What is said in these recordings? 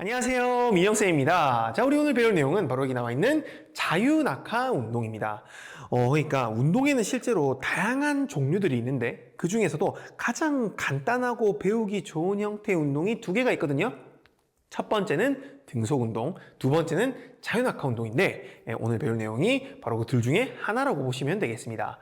안녕하세요, 민영쌤입니다. 자, 우리 오늘 배울 내용은 바로 여기 나와 있는 자유낙하 운동입니다. 그러니까 운동에는 실제로 다양한 종류들이 있는데 그 중에서도 가장 간단하고 배우기 좋은 형태의 운동이 두 개가 있거든요. 첫 번째는 등속 운동, 두 번째는 자유낙하 운동인데 오늘 배울 내용이 바로 그 둘 중에 하나라고 보시면 되겠습니다.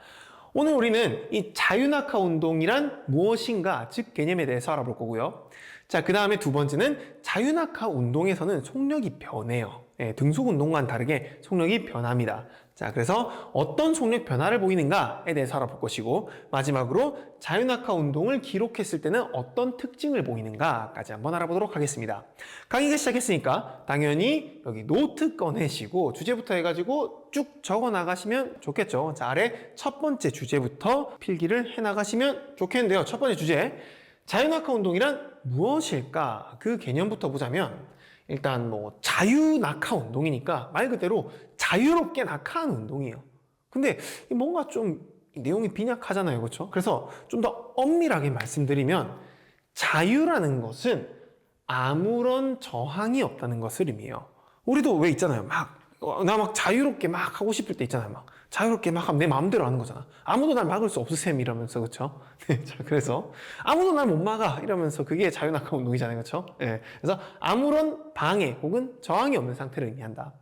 오늘 우리는 이 자유낙하 운동이란 무엇인가, 즉 개념에 대해서 알아볼 거고요. 자, 그 다음에 두 번째는 자유낙하 운동에서는 속력이 변해요. 등속 운동과는 다르게 속력이 변합니다. 자, 그래서 어떤 속력 변화를 보이는가에 대해서 알아볼 것이고, 마지막으로 자유낙하 운동을 기록했을 때는 어떤 특징을 보이는가까지 한번 알아보도록 하겠습니다. 강의가 시작했으니까 당연히 여기 노트 꺼내시고 주제부터 해가지고 쭉 적어 나가시면 좋겠죠. 자, 아래 첫 번째 주제부터 필기를 해 나가시면 좋겠는데요. 첫 번째 주제, 자유낙하 운동이란 무엇일까? 그 개념부터 보자면 일단 자유낙하 운동이니까 말 그대로 자유롭게 낙하하는 운동이에요. 근데 뭔가 좀 내용이 빈약하잖아요. 그렇죠? 그래서 좀 더 엄밀하게 말씀드리면 자유라는 것은 아무런 저항이 없다는 것을 의미해요. 우리도 왜 있잖아요. 나 막 자유롭게 막 하고 싶을 때 있잖아요. 막 자유롭게 막 하면 내 마음대로 하는 거잖아. 아무도 날 막을 수 없을 셈 이러면서, 그쵸? 자, 그래서 아무도 날 못 막아 이러면서 그게 자유낙하 운동이잖아요. 그쵸? 네. 그래서 아무런 방해 혹은 저항이 없는 상태를 의미한다.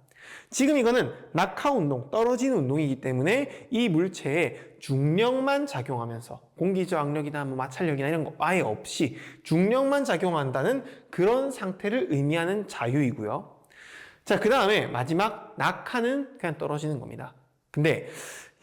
지금 이거는 낙하 운동, 떨어지는 운동이기 때문에 이 물체에 중력만 작용하면서 공기 저항력이나 마찰력이나 이런 거 아예 없이 중력만 작용한다는 그런 상태를 의미하는 자유이고요. 자, 그 다음에 마지막 낙하는 그냥 떨어지는 겁니다. 근데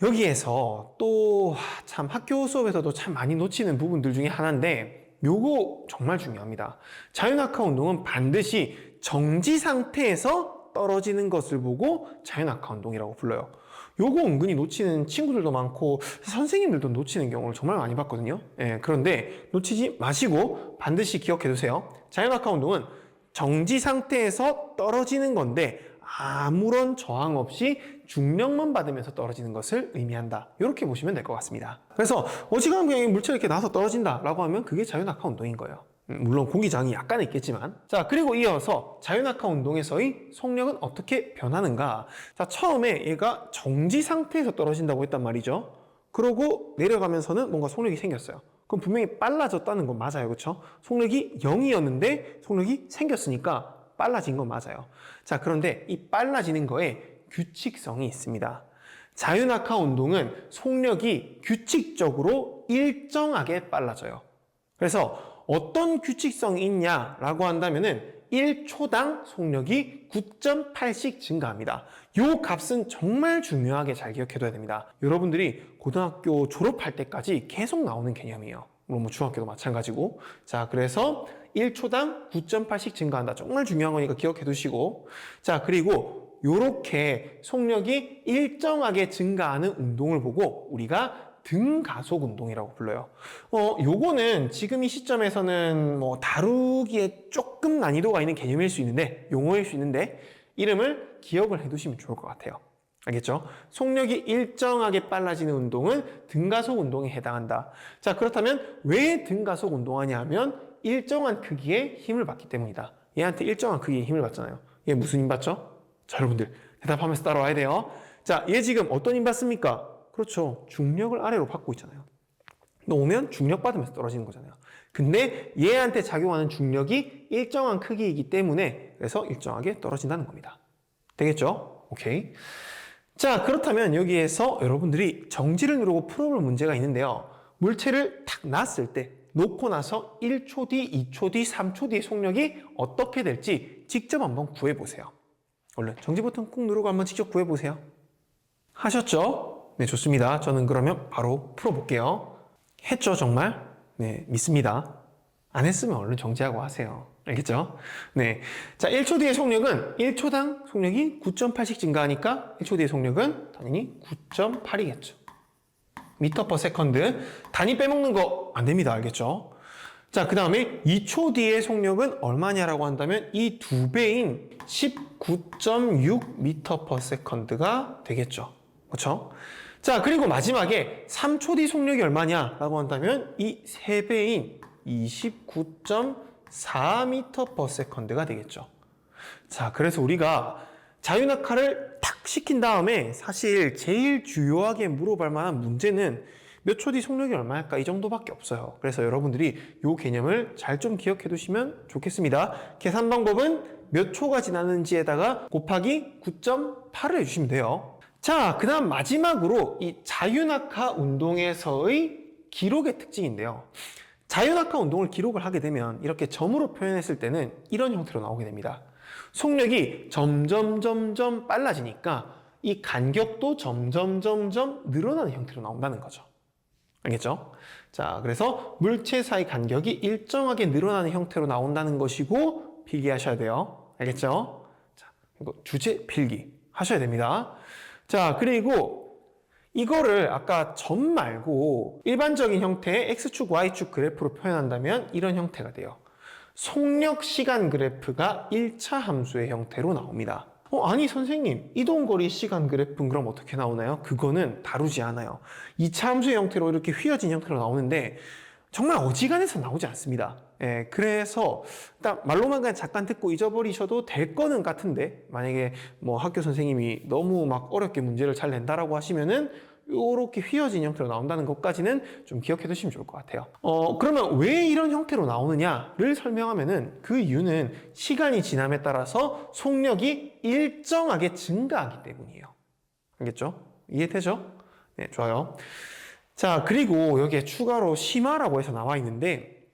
여기에서 또 참 학교 수업에서도 참 많이 놓치는 부분들 중에 하나인데 요거 정말 중요합니다. 자유낙하 운동은 반드시 정지 상태에서 떨어지는 것을 보고 자유낙하 운동이라고 불러요. 요거 은근히 놓치는 친구들도 많고 선생님들도 놓치는 경우를 정말 많이 봤거든요. 그런데 놓치지 마시고 반드시 기억해 두세요. 자유낙하 운동은 정지 상태에서 떨어지는 건데 아무런 저항 없이 중력만 받으면서 떨어지는 것을 의미한다. 이렇게 보시면 될 것 같습니다. 그래서 어지간하면 그냥 물체가 이렇게 나와서 떨어진다라고 하면 그게 자유낙하 운동인 거예요. 물론 공기 저항이 약간 있겠지만. 자, 그리고 이어서 자유낙하 운동에서의 속력은 어떻게 변하는가? 자, 처음에 얘가 정지 상태에서 떨어진다고 했단 말이죠. 그러고 내려가면서는 뭔가 속력이 생겼어요. 그럼 분명히 빨라졌다는 건 맞아요. 그렇죠? 속력이 0이었는데 속력이 생겼으니까 빨라진 건 맞아요. 자, 그런데 이 빨라지는 거에 규칙성이 있습니다. 자유낙하 운동은 속력이 규칙적으로 일정하게 빨라져요. 그래서 어떤 규칙성이 있냐라고 한다면은 1초당 속력이 9.8씩 증가합니다. 이 값은 정말 중요하게 잘 기억해둬야 됩니다. 여러분들이 고등학교 졸업할 때까지 계속 나오는 개념이에요. 물론 중학교도 마찬가지고. 자, 그래서 1초당 9.8씩 증가한다. 정말 중요한 거니까 기억해 두시고. 자, 그리고 요렇게 속력이 일정하게 증가하는 운동을 보고 우리가 등가속 운동이라고 불러요. 요거는 지금 이 시점에서는 다루기에 조금 난이도가 있는 개념일 수 있는데, 용어일 수 있는데, 이름을 기억을 해 두시면 좋을 것 같아요. 알겠죠? 속력이 일정하게 빨라지는 운동은 등가속 운동에 해당한다. 자, 그렇다면 왜 등가속 운동하냐 하면 일정한 크기의 힘을 받기 때문이다. 얘한테 일정한 크기의 힘을 받잖아요. 얘 무슨 힘 받죠? 자, 여러분들 대답하면서 따라와야 돼요. 자, 얘 지금 어떤 힘 받습니까? 그렇죠. 중력을 아래로 받고 있잖아요. 놓으면 중력 받으면서 떨어지는 거잖아요. 근데 얘한테 작용하는 중력이 일정한 크기이기 때문에 그래서 일정하게 떨어진다는 겁니다. 되겠죠? 오케이. 자, 그렇다면 여기에서 여러분들이 정지를 누르고 풀어볼 문제가 있는데요. 물체를 탁 놨을 때 놓고 나서 1초 뒤, 2초 뒤, 3초 뒤의 속력이 어떻게 될지 직접 한번 구해보세요. 얼른 정지 버튼 꾹 누르고 한번 직접 구해보세요. 하셨죠? 네, 좋습니다. 저는 그러면 바로 풀어볼게요. 했죠, 정말? 네, 믿습니다. 안 했으면 얼른 정지하고 하세요. 알겠죠? 네. 자, 1초 뒤의 속력은 1초당 속력이 9.8씩 증가하니까 1초 뒤의 속력은 당연히 9.8이겠죠. 미터 퍼 세컨드. 단위 빼먹는 거 안 됩니다. 알겠죠? 자, 그 다음에 2초 뒤의 속력은 얼마냐라고 한다면 이 2배인 19.6 미터 퍼 세컨드가 되겠죠. 그렇죠? 자, 그리고 마지막에 3초 뒤 속력이 얼마냐라고 한다면 이 3배인 29.4m/s가 되겠죠. 자, 그래서 우리가 자유낙하를 탁 시킨 다음에 사실 제일 주요하게 물어볼 만한 문제는 몇 초 뒤 속력이 얼마일까? 이 정도밖에 없어요. 그래서 여러분들이 이 개념을 잘 좀 기억해 두시면 좋겠습니다. 계산 방법은 몇 초가 지났는지에다가 곱하기 9.8을 해주시면 돼요. 자, 그 다음 마지막으로 이 자유낙하 운동에서의 기록의 특징인데요. 자유낙하 운동을 기록을 하게 되면 이렇게 점으로 표현했을 때는 이런 형태로 나오게 됩니다. 속력이 점점 빨라지니까 이 간격도 점점 늘어나는 형태로 나온다는 거죠. 알겠죠? 자, 그래서 물체 사이 간격이 일정하게 늘어나는 형태로 나온다는 것이고 필기하셔야 돼요. 알겠죠? 자, 이거 주제 필기 하셔야 됩니다. 자, 그리고 이거를 아까 점 말고 일반적인 형태의 X축, Y축 그래프로 표현한다면 이런 형태가 돼요. 속력 시간 그래프가 1차 함수의 형태로 나옵니다. 아니 선생님, 이동거리 시간 그래프는 그럼 어떻게 나오나요? 그거는 다루지 않아요. 2차 함수의 형태로 이렇게 휘어진 형태로 나오는데 정말 어지간해서 나오지 않습니다. 예, 그래서 일단 말로만 그냥 잠깐 듣고 잊어버리셔도 될 거는 같은데 만약에 뭐 학교 선생님이 너무 막 어렵게 문제를 잘 낸다라고 하시면은 이렇게 휘어진 형태로 나온다는 것까지는 좀 기억해 두시면 좋을 것 같아요. 그러면 왜 이런 형태로 나오느냐를 설명하면은 그 이유는 시간이 지남에 따라서 속력이 일정하게 증가하기 때문이에요. 알겠죠? 이해되죠? 네, 좋아요. 자, 그리고 여기에 추가로 심화라고 해서 나와 있는데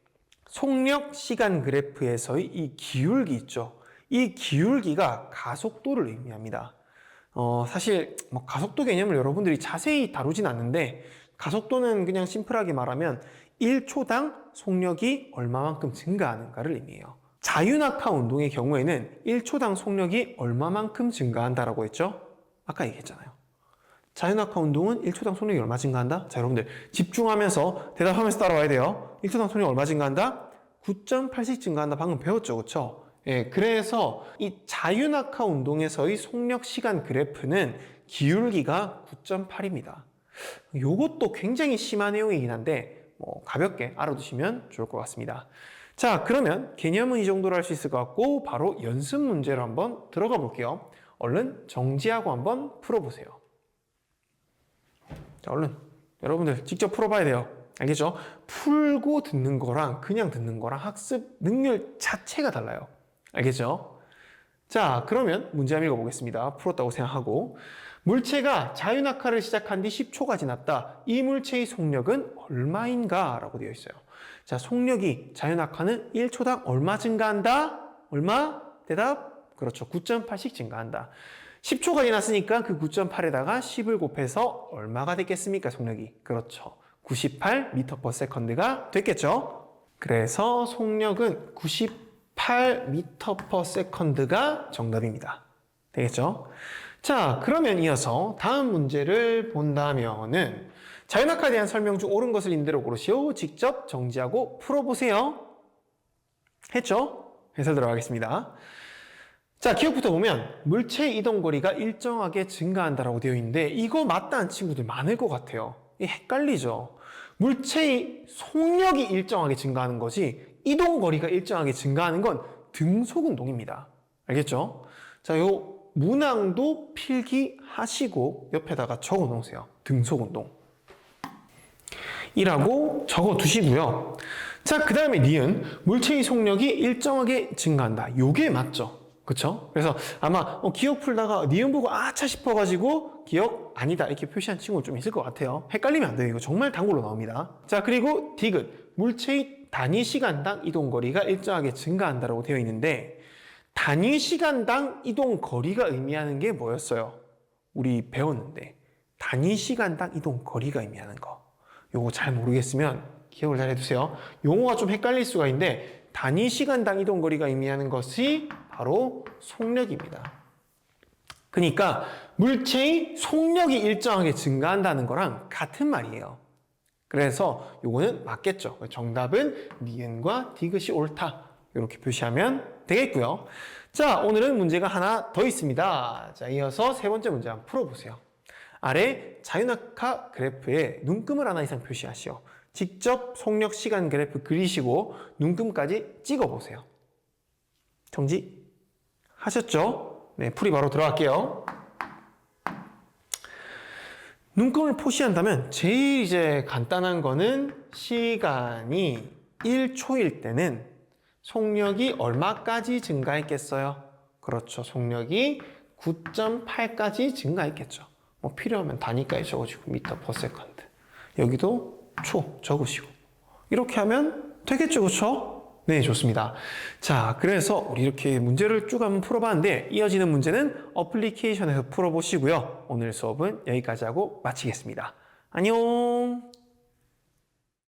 속력 시간 그래프에서의 이 기울기 있죠. 이 기울기가 가속도를 의미합니다. 사실 뭐 가속도 개념을 여러분들이 자세히 다루진 않는데 가속도는 그냥 심플하게 말하면 1초당 속력이 얼마만큼 증가하는가를 의미해요. 자유낙하 운동의 경우에는 1초당 속력이 얼마만큼 증가한다라고 했죠? 아까 얘기했잖아요. 자유낙하 운동은 1초당 속력이 얼마 증가한다? 자, 여러분들 집중하면서 대답하면서 따라와야 돼요. 1초당 속력이 얼마 증가한다? 9.8씩 증가한다. 방금 배웠죠, 그렇죠? 예, 그래서 이 자유낙하 운동에서의 속력 시간 그래프는 기울기가 9.8입니다. 이것도 굉장히 심한 내용이긴 한데 가볍게 알아두시면 좋을 것 같습니다. 자, 그러면 개념은 이 정도로 할 수 있을 것 같고 바로 연습 문제로 한번 들어가 볼게요. 얼른 정지하고 한번 풀어보세요. 자, 얼른 여러분들 직접 풀어봐야 돼요. 알겠죠? 풀고 듣는 거랑 그냥 듣는 거랑 학습 능률 자체가 달라요. 알겠죠? 자, 그러면 문제 한번 읽어보겠습니다. 풀었다고 생각하고 물체가 자유낙하를 시작한 뒤 10초가 지났다. 이 물체의 속력은 얼마인가? 라고 되어 있어요. 자, 속력이 자유낙하는 1초당 얼마 증가한다? 얼마? 대답? 그렇죠. 9.8씩 증가한다. 10초가 지났으니까 그 9.8에다가 10을 곱해서 얼마가 됐겠습니까? 속력이. 그렇죠. 98m/s가 됐겠죠? 그래서 속력은 98m/s가 정답입니다. 되겠죠? 자, 그러면 이어서 다음 문제를 본다면은 자유낙하에 대한 설명 중 옳은 것을 있는 대로 고르시오. 직접 정지하고 풀어보세요. 했죠? 해설 들어가겠습니다. 자, 기억부터 보면 물체의 이동거리가 일정하게 증가한다라고 되어 있는데 이거 맞다는 친구들 많을 것 같아요. 헷갈리죠? 물체의 속력이 일정하게 증가하는 거지 이동거리가 일정하게 증가하는 건 등속운동입니다. 알겠죠? 자, 요 문항도 필기하시고 옆에다가 적어 놓으세요. 등속운동. 이라고 적어 두시고요. 자, 그 다음에 니은 물체의 속력이 일정하게 증가한다. 요게 맞죠? 그쵸? 그래서 아마 기억 풀다가 니은 보고 아차 싶어가지고 기억 아니다 이렇게 표시한 친구 좀 있을 것 같아요. 헷갈리면 안 돼요. 이거 정말 단골로 나옵니다. 자, 그리고 디귿 물체의 단위 시간당 이동거리가 일정하게 증가한다라고 되어 있는데 단위 시간당 이동거리가 의미하는 게 뭐였어요? 우리 배웠는데 단위 시간당 이동거리가 의미하는 거 요거 잘 모르겠으면 기억을 잘 해두세요. 용어가 좀 헷갈릴 수가 있는데 단위 시간당 이동거리가 의미하는 것이 바로 속력입니다. 그러니까 물체의 속력이 일정하게 증가한다는 거랑 같은 말이에요. 그래서 요거는 맞겠죠. 정답은 니은과 디귿이 옳다. 이렇게 표시하면 되겠고요. 자, 오늘은 문제가 하나 더 있습니다. 자, 이어서 세 번째 문제 한번 풀어보세요. 아래 자유낙하 그래프에 눈금을 하나 이상 표시하시오. 직접 속력 시간 그래프 그리시고 눈금까지 찍어보세요. 정지. 하셨죠? 네, 풀이 바로 들어갈게요. 눈금을 표시한다면 제일 이제 간단한 거는 시간이 1초일 때는 속력이 얼마까지 증가했겠어요? 그렇죠. 속력이 9.8까지 증가했겠죠. 뭐 필요하면 단위까지 적어주고 미터 퍼 세컨드. 여기도 초 적으시고 이렇게 하면 되겠죠. 그렇죠? 네, 좋습니다. 자, 그래서 우리 이렇게 문제를 쭉 한번 풀어봤는데 이어지는 문제는 어플리케이션에서 풀어보시고요. 오늘 수업은 여기까지 하고 마치겠습니다. 안녕.